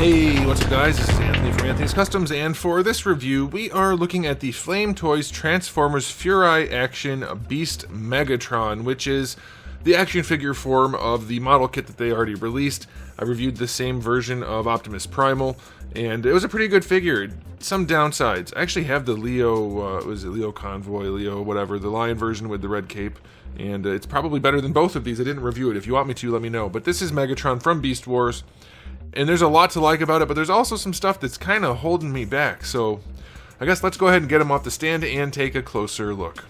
Hey, what's up guys? This is Anthony from Anthony's Customs, and for this review, we are looking at the Flame Toys Transformers Furai Action Beast Megatron, which is the action figure form of the model kit that they already released. I reviewed the same version of Optimus Primal, and it was a pretty good figure. Some downsides. I actually have the Leo, was it Leo Convoy, Leo whatever, the Lion version with the red cape, and it's probably better than both of these. I didn't review it. If you want me to, let me know. But this is Megatron from Beast Wars. And there's a lot to like about it, but there's also some stuff that's kind of holding me back. So I guess let's go ahead and get him off the stand and take a closer look.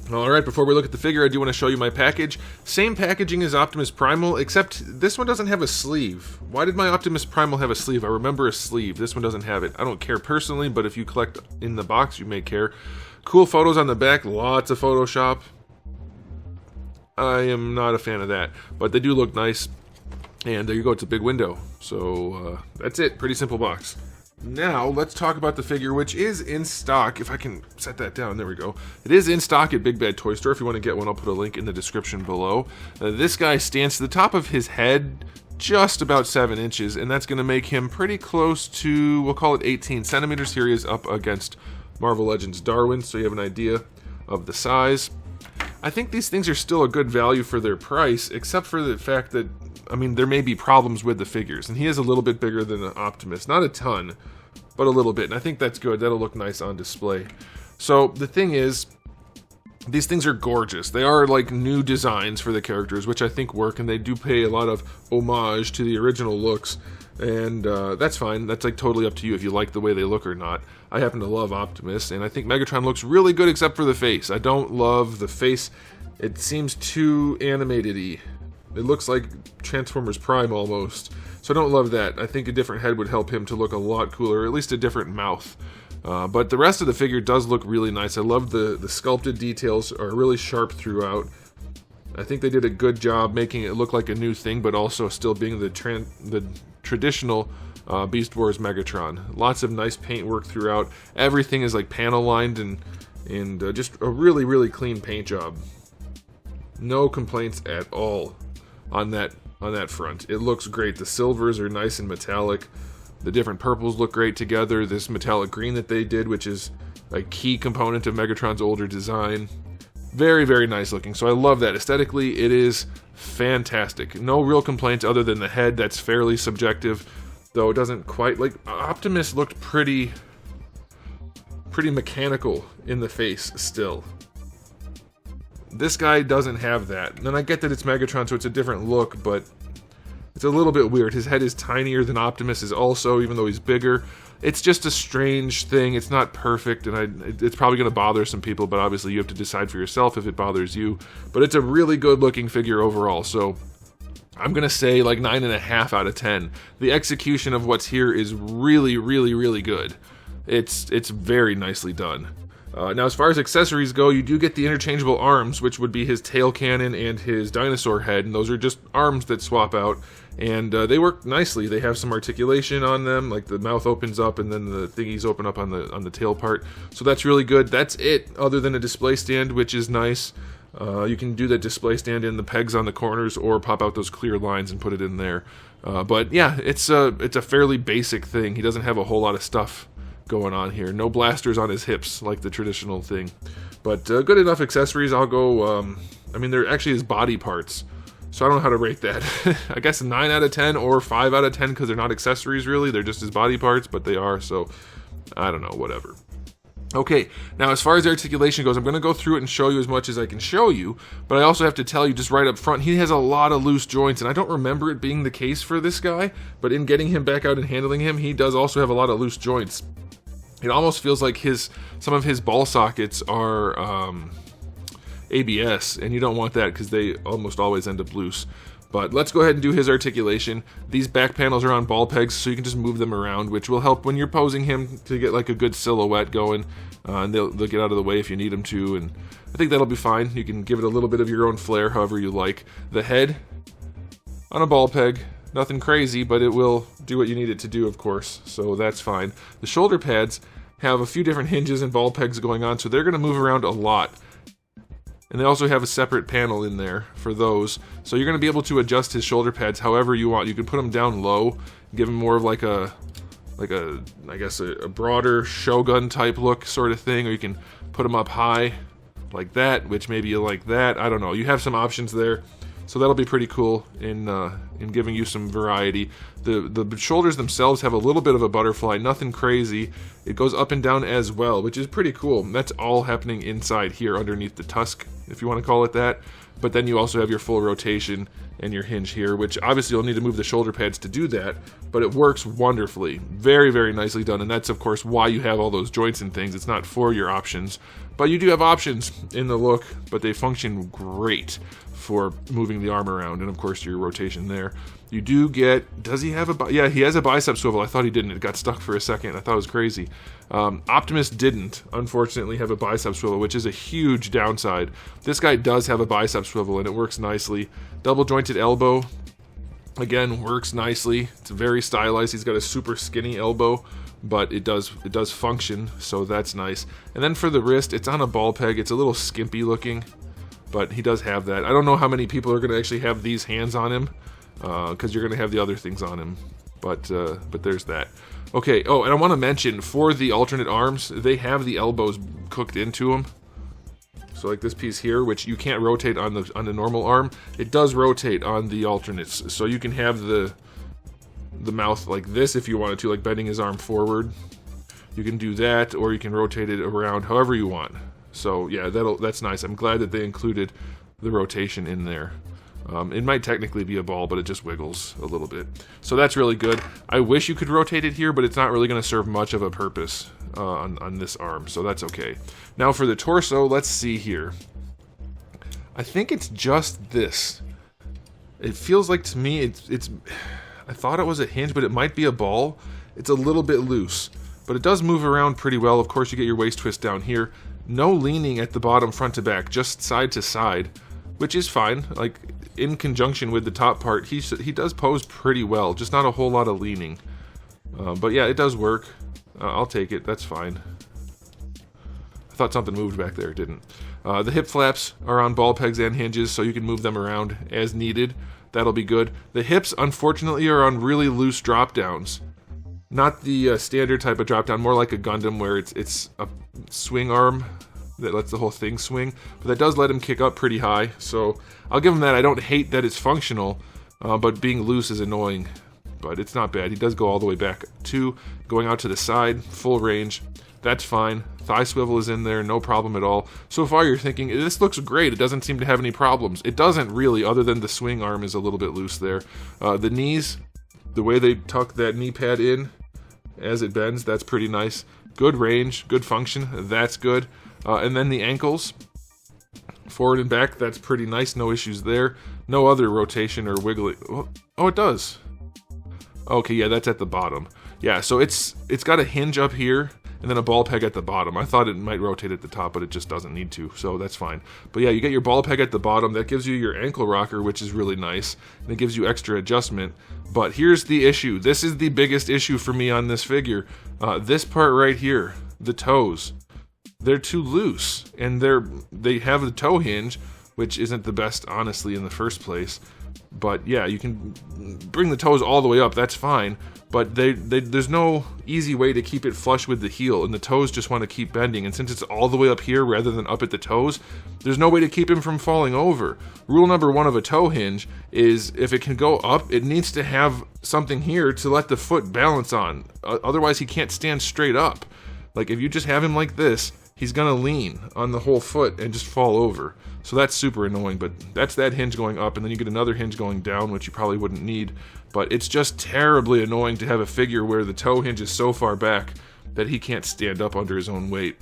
Alright, before we look at the figure, I do want to show you my package. Same packaging as Optimus Primal, except this one doesn't have a sleeve. Why did my Optimus Primal have a sleeve? I remember a sleeve. This one doesn't have it. I don't care personally, but if you collect in the box, you may care. Cool photos on the back, lots of Photoshop. I am not a fan of that, but they do look nice. And there you go, it's a big window. So that's it, pretty simple box. Now let's talk about the figure, which is in stock. If I can set that down, there we go. It is in stock at Big Bad Toy Store. If you want to get one, I'll put a link in the description below. This guy stands to the top of his head just about 7 inches, and that's going to make him pretty close to, we'll call it 18 centimeters. Here he is up against Marvel Legends Darwin, so you have an idea of the size. I think these things are still a good value for their price, except for the fact that, I mean, there may be problems with the figures, and he is a little bit bigger than an Optimus. Not a ton, but a little bit, and I think that's good. That'll look nice on display. So the thing is, these things are gorgeous. They are like new designs for the characters, which I think work, and they do pay a lot of homage to the original looks, and that's fine. That's like totally up to you if you like the way they look or not. I happen to love Optimus, and I think Megatron looks really good except for the face. I don't love the face. It seems too animated-y. It looks like Transformers Prime almost, so I don't love that. I think a different head would help him to look a lot cooler, or at least a different mouth. But the rest of the figure does look really nice. I love the sculpted details are really sharp throughout. I think they did a good job making it look like a new thing, but also still being the traditional Beast Wars Megatron. Lots of nice paint work throughout. Everything is like panel lined and just a really, really clean paint job. No complaints at all on that front. It looks great. The silvers are nice and metallic. The different purples look great together. This metallic green that they did, which is a key component of Megatron's older design. Very, very nice looking. So I love that. Aesthetically, it is fantastic. No real complaints other than the head. That's fairly subjective, though it doesn't quite, like, Optimus looked pretty mechanical in the face still. This guy doesn't have that. And I get that it's Megatron, so it's a different look, but it's a little bit weird. His head is tinier than Optimus is also, even though he's bigger. It's just a strange thing. It's not perfect, and it's probably going to bother some people, but obviously you have to decide for yourself if it bothers you. But it's a really good-looking figure overall, so I'm going to say like 9.5 out of 10. The execution of what's here is really, really, really good. It's very nicely done. Now, as far as accessories go, you do get the interchangeable arms, which would be his tail cannon and his dinosaur head, and those are just arms that swap out, and they work nicely. They have some articulation on them, like the mouth opens up and then the thingies open up on the tail part, so that's really good. That's it, other than a display stand, which is nice. You can do that display stand in the pegs on the corners or pop out those clear lines and put it in there. But yeah, it's a fairly basic thing. He doesn't have a whole lot of stuff going on here. No blasters on his hips like the traditional thing, but good enough accessories. I'll go, I mean, they're actually his body parts, so I don't know how to rate that. I guess 9 out of 10 or 5 out of 10 because they're not accessories really, they're just his body parts, but they are, so I don't know, whatever. Okay, now as far as articulation goes, I'm going to go through it and show you as much as I can show you, but I also have to tell you just right up front, he has a lot of loose joints, and I don't remember it being the case for this guy, but in getting him back out and handling him, he does also have a lot of loose joints. It almost feels like some of his ball sockets are ABS, and you don't want that because they almost always end up loose. But let's go ahead and do his articulation. These back panels are on ball pegs, so you can just move them around, which will help when you're posing him to get like a good silhouette going. And they'll get out of the way if you need them to, and I think that'll be fine. You can give it a little bit of your own flair, however you like. The head on a ball peg. Nothing crazy, but it will do what you need it to do, of course, so that's fine. The shoulder pads have a few different hinges and ball pegs going on, so they're going to move around a lot. And they also have a separate panel in there for those. So you're going to be able to adjust his shoulder pads however you want. You can put them down low, give him more of like a I guess a broader Shogun type look sort of thing, or you can put them up high like that, which maybe you like that. I don't know. You have some options there. So that'll be pretty cool in giving you some variety. The shoulders themselves have a little bit of a butterfly, nothing crazy. It goes up and down as well, which is pretty cool. That's all happening inside here underneath the tusk, if you want to call it that. But then you also have your full rotation and your hinge here, which obviously you'll need to move the shoulder pads to do that, but it works wonderfully. Very, very nicely done, and that's of course why you have all those joints and things. It's not for your options, but you do have options in the look, but they function great for moving the arm around, and of course your rotation there. You do get, does he have a, yeah, he has a bicep swivel. I thought he didn't. It got stuck for a second. I thought it was crazy. Optimus didn't, unfortunately, have a bicep swivel, which is a huge downside. This guy does have a bicep swivel, and it works nicely. Double jointed elbow, again, works nicely. It's very stylized. He's got a super skinny elbow, but it does function, so that's nice. And then for the wrist, it's on a ball peg. It's a little skimpy looking, but he does have that. I don't know how many people are going to actually have these hands on him, because you're going to have the other things on him, but there's that. Okay, oh, and I want to mention, for the alternate arms, they have the elbows cooked into them. So like this piece here, which you can't rotate on the normal arm, it does rotate on the alternates. So you can have the mouth like this if you wanted to, like bending his arm forward. You can do that, or you can rotate it around however you want. So yeah, that's nice. I'm glad that they included the rotation in there. It might technically be a ball, but it just wiggles a little bit. So that's really good. I wish you could rotate it here, but it's not really going to serve much of a purpose on this arm, so that's okay. Now for the torso, let's see here. I think it's just this. It feels like to me, it's I thought it was a hinge, but it might be a ball. It's a little bit loose, but it does move around pretty well. Of course, you get your waist twist down here. No leaning at the bottom front to back, just side to side, which is fine. Like, in conjunction with the top part, he does pose pretty well, just not a whole lot of leaning. But yeah, it does work. I'll take it, that's fine. I thought something moved back there, it didn't. The hip flaps are on ball pegs and hinges, so you can move them around as needed. That'll be good. The hips, unfortunately, are on really loose drop downs. Not the standard type of drop down, more like a Gundam where it's a swing arm that lets the whole thing swing, but that does let him kick up pretty high, so I'll give him that. I don't hate that it's functional, but being loose is annoying, but it's not bad. He does go all the way back to going out to the side, full range. That's fine. Thigh swivel is in there, no problem at all. So far you're thinking, this looks great, it doesn't seem to have any problems. It doesn't really, other than the swing arm is a little bit loose there. The knees, the way they tuck that knee pad in as it bends, that's pretty nice. Good range, good function, that's good. And then the ankles, forward and back, that's pretty nice, no issues there. No other rotation or wiggling. Oh, it does. Okay, yeah, that's at the bottom. Yeah, so it's got a hinge up here, and then a ball peg at the bottom. I thought it might rotate at the top, but it just doesn't need to, so that's fine. But yeah, you get your ball peg at the bottom. That gives you your ankle rocker, which is really nice, and it gives you extra adjustment. But here's the issue. This is the biggest issue for me on this figure. This part right here, the toes. They're too loose, and they have the toe hinge, which isn't the best, honestly, in the first place. But yeah, you can bring the toes all the way up, that's fine, but there's no easy way to keep it flush with the heel, and the toes just want to keep bending, and since it's all the way up here rather than up at the toes, there's no way to keep him from falling over. Rule number one of a toe hinge is if it can go up, it needs to have something here to let the foot balance on, otherwise he can't stand straight up. Like, if you just have him like this, he's gonna lean on the whole foot and just fall over. So that's super annoying, but that's that hinge going up, and then you get another hinge going down, which you probably wouldn't need. But it's just terribly annoying to have a figure where the toe hinge is so far back that he can't stand up under his own weight.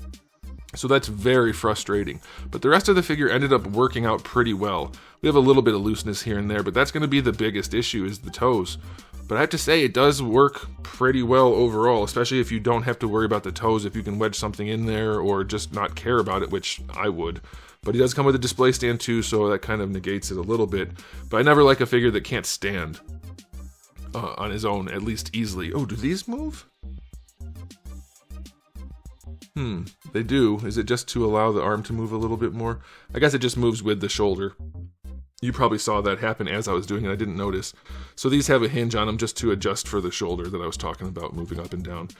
So that's very frustrating. But the rest of the figure ended up working out pretty well. We have a little bit of looseness here and there, but that's going to be the biggest issue, is the toes. But I have to say, it does work pretty well overall, especially if you don't have to worry about the toes, if you can wedge something in there or just not care about it, which I would. But he does come with a display stand too, so that kind of negates it a little bit. But I never like a figure that can't stand on his own, at least easily. Oh, do these move? They do. Is it just to allow the arm to move a little bit more? I guess it just moves with the shoulder. You probably saw that happen as I was doing it. I didn't notice. So these have a hinge on them just to adjust for the shoulder that I was talking about, moving up and down.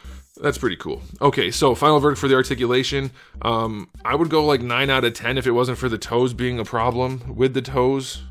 That's pretty cool. Okay, so final verdict for the articulation. I would go like 9 out of 10 if it wasn't for the toes being a problem. With the toes,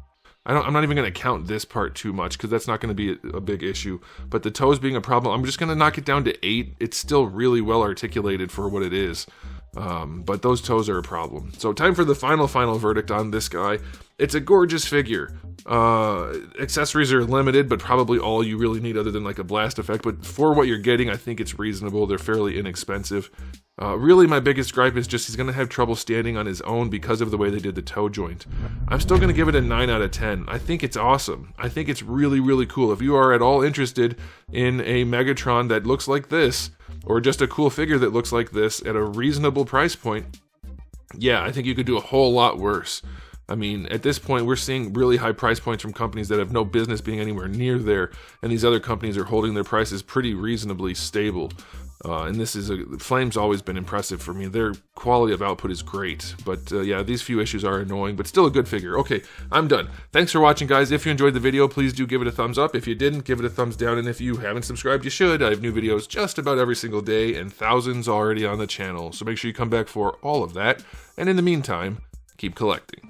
I'm not even going to count this part too much because that's not going to be a big issue. But the toes being a problem, I'm just going to knock it down to 8. It's still really well articulated for what it is. But those toes are a problem. So time for the final verdict on this guy. It's a gorgeous figure. Accessories are limited, but probably all you really need other than like a blast effect. But for what you're getting, I think it's reasonable. They're fairly inexpensive. Really, my biggest gripe is just he's going to have trouble standing on his own because of the way they did the toe joint. I'm still going to give it a 9 out of 10. I think it's awesome. I think it's really, really cool. If you are at all interested in a Megatron that looks like this, or just a cool figure that looks like this at a reasonable price point, yeah, I think you could do a whole lot worse. I mean, at this point, we're seeing really high price points from companies that have no business being anywhere near there, and these other companies are holding their prices pretty reasonably stable. And Flame's always been impressive for me. Their quality of output is great, but yeah, these few issues are annoying, but still a good figure. Okay, I'm done. Thanks for watching, guys. If you enjoyed the video, please do give it a thumbs up. If you didn't, give it a thumbs down, and if you haven't subscribed, you should. I have new videos just about every single day, and thousands already on the channel, so make sure you come back for all of that. And in the meantime, keep collecting.